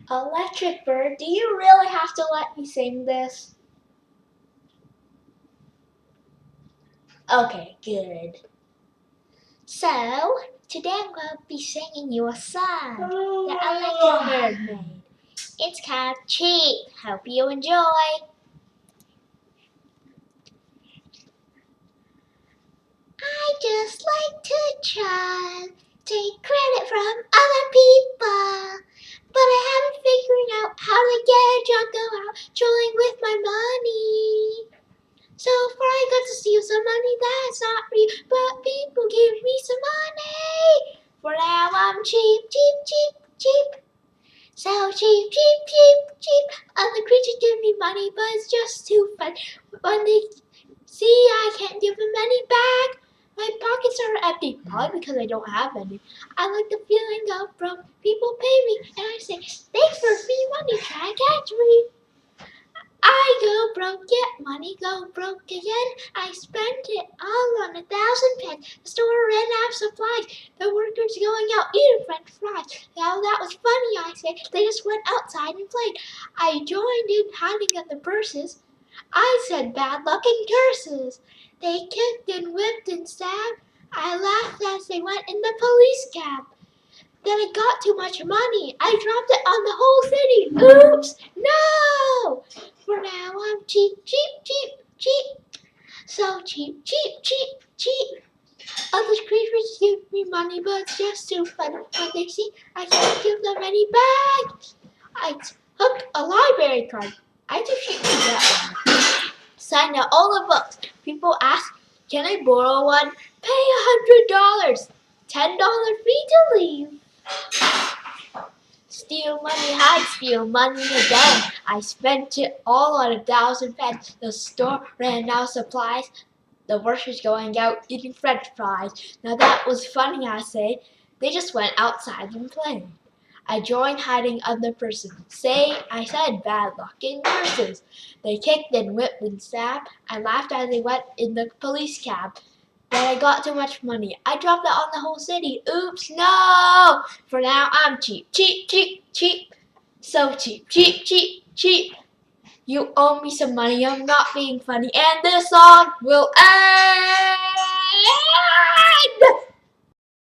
Electric Bird, do you really have to let me sing this? Okay, good. So, today I'm going to be singing you a song that Electric Bird made. It's called Cheep. Hope you enjoy. I just like to try, take credit from other people. But I haven't figured out how to get a job, go out trolling with my money. So far I got to steal some money that's not real, but people give me some money. For now I'm cheap, cheap, cheap, cheap. So cheap, cheap, cheap, cheap. Other creatures give me money, but it's just too fun. When they see I can't give them any back, my pockets are empty. Probably because I don't have any. I like the feeling of broke. People pay me, and I say, thanks for free money, try and catch me. I go broke, get money, go broke again. I spent it all on 1,000 pence. The store ran out of supplies. The workers going out eating French fries. Now that was funny, I said. They just went outside and played. I joined in hiding at the purses. I said bad luck and curses. They kicked and whipped and stabbed. I laughed as they went in the police cab. Then I got too much money. I dropped it on the whole city. Oops! No! For now I'm cheap, cheap, cheap, cheap. So cheap, cheap, cheap, cheap. Other creatures give me money, but it's just too funny. When they see I can't give them any back. I took a library card. I just should do that one. Signed out all the books. People ask, can I borrow one? Pay $100. $10 fee to leave. Steal money, hide, steal money again. I spent it all on 1,000 pence. The store ran out of supplies. The workers going out eating French fries. Now that was funny, I say. They just went outside and played. I joined hiding other persons. I said bad luck and curses. They kicked and whipped and stabbed. I laughed as they went in the police cab. Then I got too much money. I dropped it on the whole city. Oops, no! For now I'm cheap, cheap, cheap, cheap. So cheap, cheap, cheap, cheap. You owe me some money. I'm not being funny. And this song will end.